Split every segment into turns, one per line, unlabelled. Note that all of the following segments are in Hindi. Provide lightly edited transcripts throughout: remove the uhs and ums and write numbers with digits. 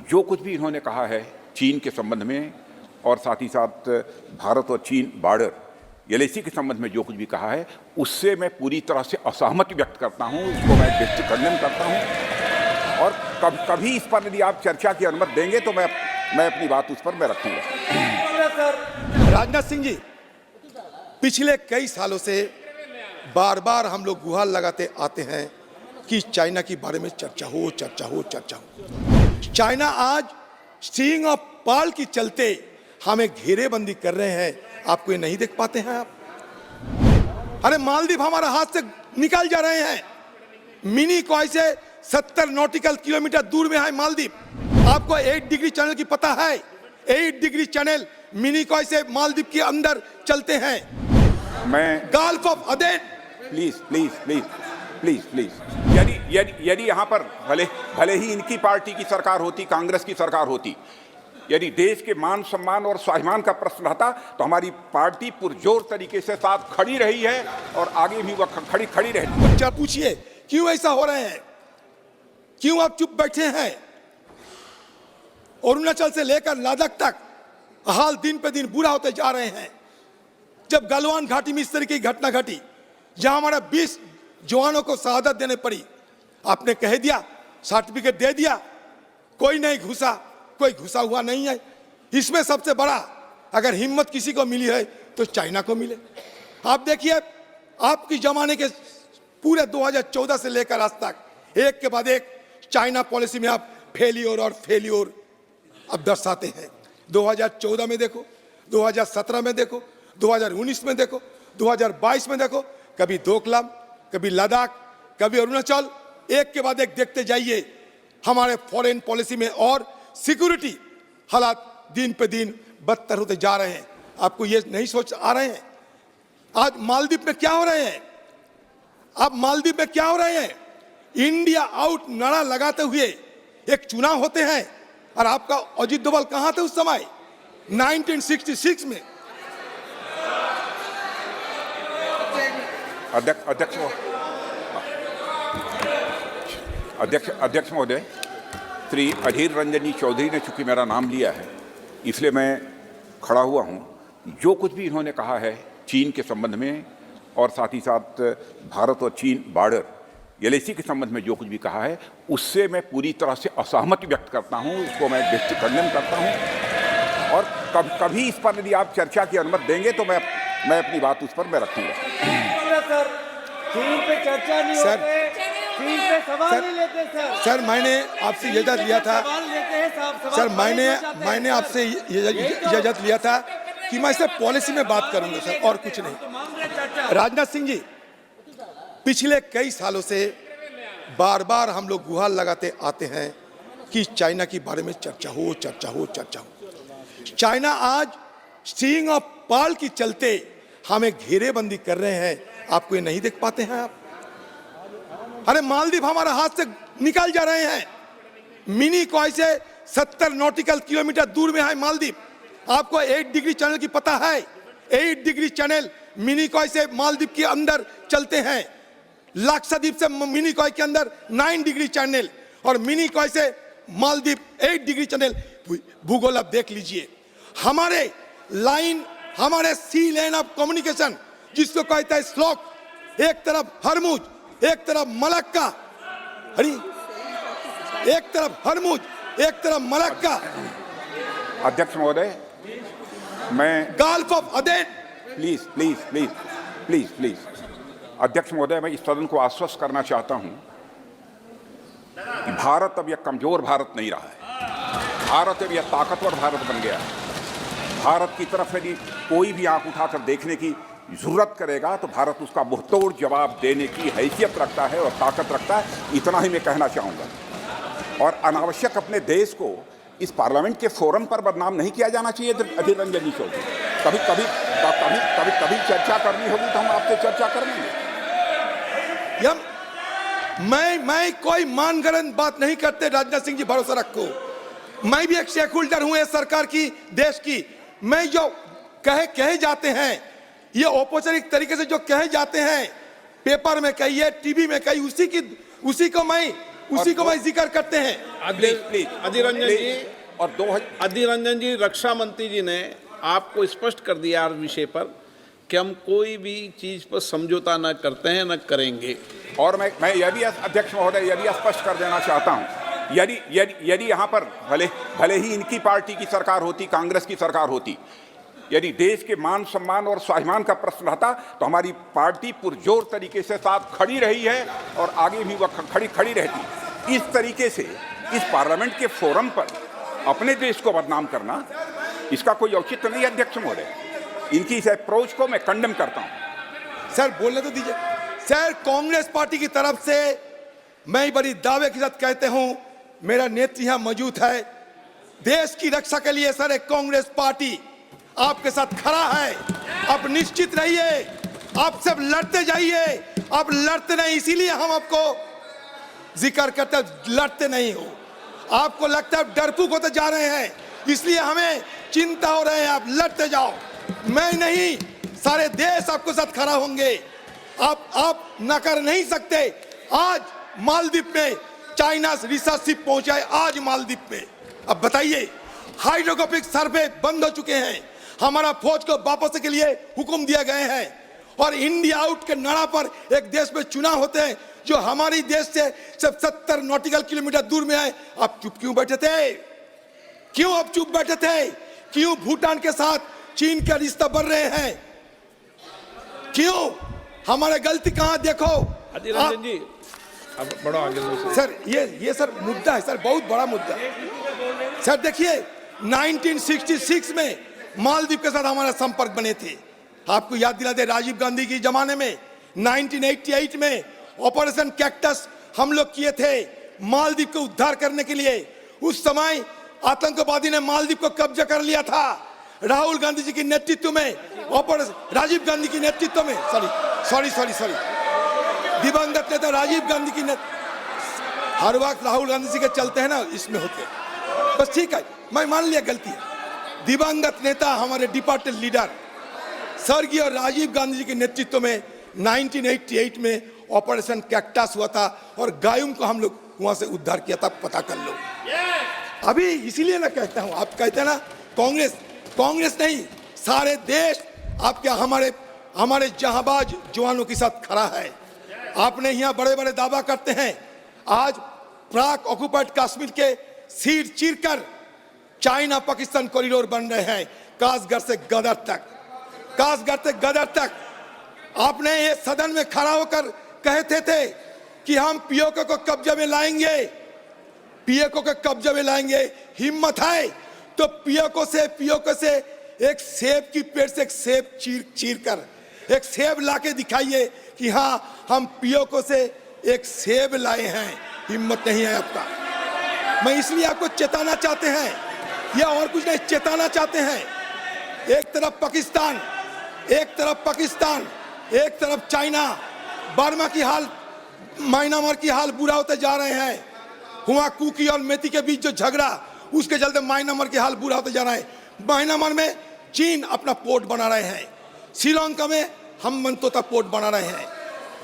जो कुछ भी इन्होंने कहा है चीन के संबंध में और साथ ही साथ भारत और चीन बॉर्डर एलएसी के संबंध में जो कुछ भी कहा है उससे मैं पूरी तरह से असहमति व्यक्त करता हूं, उसको मैं कंडेम करता हूं और कभी इस पर यदि आप चर्चा की अनुमति देंगे तो मैं अपनी बात उस पर मैं रखूंगा।
राजनाथ सिंह जी, पिछले कई सालों से बार बार हम लोग गुहार लगाते आते हैं कि चाइना के बारे में चर्चा हो। चाइना आज स्ट्रिंग ऑफ पर्ल की चलते हमें घेरेबंदी कर रहे हैं। आपको ये नहीं देख पाते हैं आप? अरे मालदीव हमारा हाथ से निकल जा रहे हैं। मिनी कॉय से 70 नॉटिकल किलोमीटर दूर में है मालदीव। आपको 8 डिग्री चैनल की पता है? 8 डिग्री चैनल मिनी कॉय से मालदीव के अंदर चलते हैं।
मैं
गल्फ ऑफ अदेन
प्लीज यदि यहाँ पर भले ही इनकी पार्टी की सरकार होती, कांग्रेस की सरकार होती, यदि देश के मान सम्मान और स्वाभिमान का प्रश्न रहता तो हमारी पार्टी पुरजोर तरीके से साथ खड़ी रही है और आगे भी वह खड़ी रहेगी।
अच्छा पूछिए क्यों ऐसा हो रहे हैं? क्यों आप चुप बैठे हैं? अरुणाचल से लेकर लद्दाख तक हाल दिन पे दिन बुरा होते जा रहे हैं। जब गलवान घाटी में इस तरह की घटना घटी जहां हमारा 20 जवानों को शहादत देने पड़ी, आपने कह दिया, सर्टिफिकेट दे दिया, कोई नहीं घुसा, कोई घुसा हुआ नहीं है। इसमें सबसे बड़ा अगर हिम्मत किसी को मिली है तो चाइना को मिले। आप देखिए, आपकी जमाने के पूरे 2014 से लेकर आज तक एक के बाद एक चाइना पॉलिसी में आप फेलियोर अब दर्शाते हैं। 2014 में देखो, 2017 में देखो, 2019 में देखो, 2022 में देखो, कभी डोकलाम, कभी लद्दाख, कभी अरुणाचल, एक के बाद एक देखते जाइए। हमारे फॉरेन पॉलिसी में और सिक्योरिटी हालात दिन पे दिन बदतर होते जा रहे हैं। आपको ये नहीं सोच आ रहे हैं? आज मालदीव में क्या हो रहे हैं? आप मालदीव में क्या हो रहे हैं? इंडिया आउट नारा लगाते हुए एक चुनाव होते हैं और आपका अजीत डोभाल कहां थे उस समय? 1966 में।
अध्यक्ष महोदय, श्री अधीर रंजन जी चौधरी ने चूंकि मेरा नाम लिया है इसलिए मैं खड़ा हुआ हूं। जो कुछ भी इन्होंने कहा है चीन के संबंध में और साथ ही साथ भारत और चीन बॉर्डर एलएसी के संबंध में जो कुछ भी कहा है उससे मैं पूरी तरह से असहमति व्यक्त करता हूं, उसको मैं कंडेम करता हूं और कभी इस पर यदि आप चर्चा की अनुमति देंगे तो मैं अपनी बात उस पर मैं रखूंगा।
चीन पे चर्चा नहीं होते, चीन पे सवाल नहीं लेते सर। मैंने आपसे इजाजत लिया था सर, मैंने आपसे इजाजत लिया था कि मैं सिर्फ पॉलिसी में बात करूंगा सर, और कुछ नहीं। राजनाथ सिंह जी, पिछले कई सालों से बार बार हम लोग गुहार लगाते आते हैं कि चाइना के बारे में चर्चा हो। चाइना आज स्ट्रिंग ऑफ पर्ल की चलते हमें घेरेबंदी कर रहे हैं। आपको ये नहीं देख पाते हैं आप? अरे मालदीव हमारा हाथ से निकल जा रहे हैं। मिनी कॉय से 70 नॉटिकल किलोमीटर दूर में है मालदीव। आपको 8 डिग्री चैनल की पता है? 8 डिग्री चैनल मिनी कॉय से मालदीव के अंदर चलते हैं। लक्षद्वीप से मिनी कॉय के अंदर 9 डिग्री चैनल और मिनी कॉय से मालदीव 8 डिग्री चैनल। भूगोल आप देख लीजिए। हमारे सी लेन ऑफ कम्युनिकेशन जिसको कहता है स्लॉक, एक तरफ हरमुज, एक तरफ मलक्का, एक तरफ हरमुज, एक तरफ मलक्का।
अध्यक्ष महोदय, मैं
गल्फ ऑफ अदेन
प्लीज अध्यक्ष महोदय, मैं इस सदन को आश्वस्त करना चाहता हूं कि भारत अब यह कमजोर भारत नहीं रहा है। भारत अब यह ताकतवर भारत बन गया है। भारत की तरफ यदि कोई भी आंख उठाकर देखने की जरूरत करेगा तो भारत उसका मुंहतोड़ जवाब देने की हैसियत रखता है और ताकत रखता है। इतना ही मैं कहना चाहूँगा। और अनावश्यक अपने देश को इस पार्लियामेंट के फोरम पर बदनाम नहीं किया जाना चाहिए। अधीर रंजन जी चौधरी, कभी चर्चा करनी होगी तो हम आपसे चर्चा कर लेंगे।
मैं कोई मानगढ़ंत बात नहीं करते। राजनाथ सिंह जी, भरोसा रखो, मैं भी एक शेयर होल्डर हूं इस सरकार की, देश की। मैं जो कहे जाते हैं, ये औपचारिक तरीके से जो कहे जाते हैं, पेपर में कहिए, टीवी में कहिए, उसी को मैं उसी को भाई जिक्र करते हैं।
अधीर रंजन जी
और
अधीर रंजन जी, रक्षा मंत्री जी ने आपको स्पष्ट कर दिया इस विषय पर कि हम कोई भी चीज पर समझौता न करते हैं, न करेंगे।
और मैं यह भी अध्यक्ष महोदय यह भी स्पष्ट कर देना चाहता हूं, यदि यहाँ पर भले ही इनकी पार्टी की सरकार होती, कांग्रेस की सरकार होती, यदि देश के मान सम्मान और स्वाभिमान का प्रश्न रहता तो हमारी पार्टी पुरजोर तरीके से साथ खड़ी रही है और आगे भी वह खड़ी रहती। इस तरीके से इस पार्लियामेंट के फोरम पर अपने देश को बदनाम करना, इसका कोई औचित्य नहीं है अध्यक्ष महोदय। इनकी इस अप्रोच को मैं कंडेम करता हूं।
सर बोलने तो दीजिए। सर, कांग्रेस पार्टी की तरफ से मैं बड़ी दावे के साथ कहते हूं, मेरा नेत्री यहां मौजूद है, देश की रक्षा के लिए सर एक कांग्रेस पार्टी आपके साथ खड़ा है। आप निश्चित रहिए, आप सब लड़ते जाइए। आप लड़ते नहीं, इसीलिए हम आपको जिक्र करते, लड़ते नहीं हो। आपको लगता है डरपोक होते जा रहे हैं, इसलिए हमें चिंता हो रहे हैं। आप लड़ते जाओ, मैं नहीं, सारे देश आपके साथ खड़ा होंगे। आप न कर नहीं सकते। आज मालदीव में चाइना रिसर्च शिप पहुंचा है, आज मालदीव में। अब बताइए, हाइड्रोग्राफिक सर्वे बंद हो चुके हैं, हमारा फौज को वापस के लिए हुक्म दिया गए हैं, और इंडिया आउट के नारा पर एक देश में चुनाव होते हैं जो हमारी देश से सिर्फ 70 नॉटिकल किलोमीटर दूर में है। आप चुप क्यों बैठे थे? क्यों आप चुप बैठे थे? क्यों भूटान के साथ चीन का रिश्ता बढ़ रहे हैं? क्यों? हमारे गलती कहां? देखो
अधीर रंजन जी, अब बढ़ो आगे
सर। ये सर मुद्दा है सर, बहुत बड़ा मुद्दा है सर। देखिए 1966 में मालदीव के साथ हमारा संपर्क बने थे। आपको याद दिला दे, राजीव गांधी की जमाने में 1988 में ऑपरेशन कैक्टस हम लोग किए थे मालदीव को उद्धार करने के लिए। उस समय आतंकवादी ने मालदीव को कब्जा कर लिया था। राहुल गांधी जी के नेतृत्व में, राजीव गांधी की नेतृत्व में, सॉरी दिवंगत नेता राजीव गांधी की हर वक्त राहुल गांधी जी के चलते हैं ना, इसमें होते हैं। बस ठीक है, मैं मान लिया गलती है। दिवंगत नेता हमारे डिपार्टमेंट लीडर स्वर्गीय राजीव गांधी जी के नेतृत्व में 1988 में ऑपरेशन कैक्टस हुआ था और गायों को हम लोग वहां से उद्धार किया था। पता कर लो। अभी इसीलिए ना कहता हूं, आप कहते हैं ना कांग्रेस नहीं, सारे देश आपके हमारे जहांबाज जवानों के साथ खड़ा है। आपने यहाँ बड़े बड़े दावा करते हैं, आज प्राक ऑक्युपाइड कश्मीर के सिर चीरकर चाइना पाकिस्तान कॉरिडोर बन रहे हैं, कासगढ़ से गदर तक। आपने ये सदन में खड़ा होकर कहते थे कि हम पीओके को कब्जे में लाएंगे, पीओके को कब्जे में लाएंगे। हिम्मत है तो पीओके से एक सेब की पेड़ से एक सेब चीर कर एक सेब लाके दिखाइए कि हाँ हम पीओके से एक सेब लाए हैं। हिम्मत नहीं है आपका। मैं इसलिए आपको चेताना चाहते हैं, या और कुछ नहीं, चेताना चाहते हैं। एक तरफ पाकिस्तान, एक तरफ चाइना, बर्मा की हाल, म्यांमार की हाल बुरा होते जा रहे हैं। हुआ कुकी और मेथी के बीच जो झगड़ा, उसके चलते म्यांमार की हाल बुरा होते जा रहा है। म्यांमार में चीन अपना पोर्ट बना रहे हैं, श्रीलंका में हम मंतोता पोर्ट बना रहे हैं,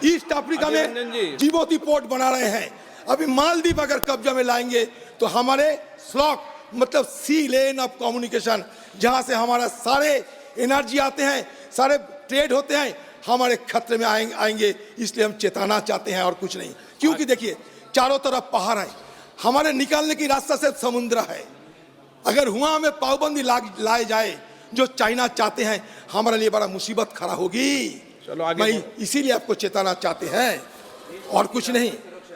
ईस्ट अफ्रीका में जिबोती पोर्ट बना रहे हैं। अभी मालदीव अगर कब्जा में लाएंगे तो हमारे स्लॉक मतलब सी लेन ऑफ कम्युनिकेशन, जहां से हमारा सारे एनर्जी आते हैं, सारे ट्रेड होते हैं, हमारे खतरे में आएंगे। इसलिए हम चेताना चाहते हैं और कुछ नहीं। क्योंकि देखिए चारों तरफ पहाड़ है, हमारे निकालने की रास्ता सिर्फ समुद्र है। अगर हुआ हमें पाबंदी लाए जाए जो चाइना चाहते हैं, हमारे लिए बड़ा मुसीबत खड़ा होगी।
चलो आगे।
मैं इसीलिए आपको चेताना चाहते हैं और कुछ नहीं।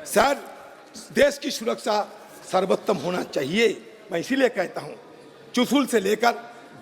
सर, देश की सुरक्षा सर्वोत्तम होना चाहिए। मैं इसीलिए कहता हूं, चुशुल से लेकर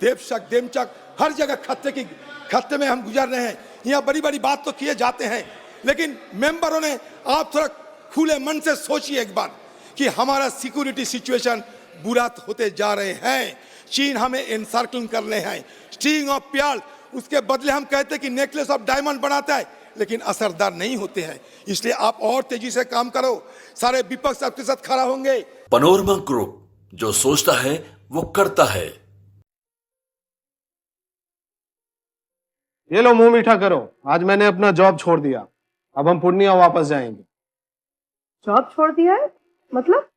देमचक हर जगह खतरे में हम गुजर रहे हैं। यहाँ बड़ी बड़ी बात तो किए जाते हैं, लेकिन मेंबरों ने आप थोड़ा खुले मन से सोचिए एक बार कि हमारा सिक्योरिटी सिचुएशन बुरा होते जा रहे हैं। चीन हमें एनसर्कलिंग कर रहे हैं, स्ट्रिंग ऑफ पर्ल, उसके बदले हम कहते हैं कि नेकलेस ऑफ डायमंड बनाता है, लेकिन असरदार नहीं होते हैं। इसलिए आप और तेजी से काम करो, सारे विपक्ष आपके साथ खड़ा होंगे।
पनोरमा ग्रुप, जो सोचता है वो करता है।
ये लो मुंह मीठा करो, आज मैंने अपना जॉब छोड़ दिया, अब हम पूर्णिया वापस जाएंगे। जॉब छोड़ दिया है? मतलब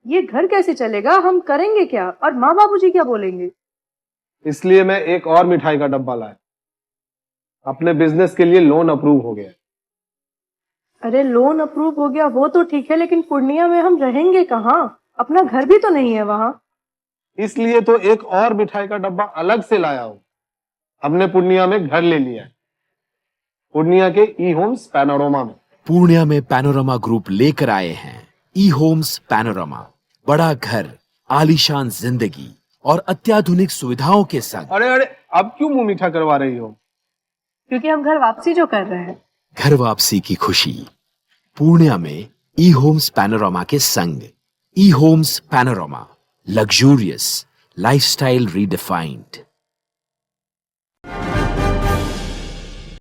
ये घर कैसे चलेगा? हम करेंगे क्या? और माँ बाबूजी क्या बोलेंगे?
इसलिए मैं एक और मिठाई का डब्बा लाया। अपने बिजनेस के लिए लोन अप्रूव हो गया है।
अरे लोन अप्रूव हो गया वो तो ठीक है, लेकिन पूर्णिया में हम रहेंगे कहाँ? अपना घर भी तो नहीं है वहां।
इसलिए तो एक और मिठाई का डब्बा अलग से लाया हूं। हमने पूर्णिया में घर ले लिया है, पूर्णिया के ई होम्स पैनोरमा में।
पूर्णिया में पैनोरमा ग्रुप लेकर आए हैं ई होम्स पैनोरमा। बड़ा घर, आलीशान जिंदगी और अत्याधुनिक सुविधाओं के संग।
अरे अरे, अब क्यों मुंह मीठा करवा रही हो?
क्योंकि हम घर वापसी जो कर रहे हैं।
घर वापसी की खुशी पूर्णिया में ई होम्स पैनोरमा के संग। E homes panorama, luxurious lifestyle redefined.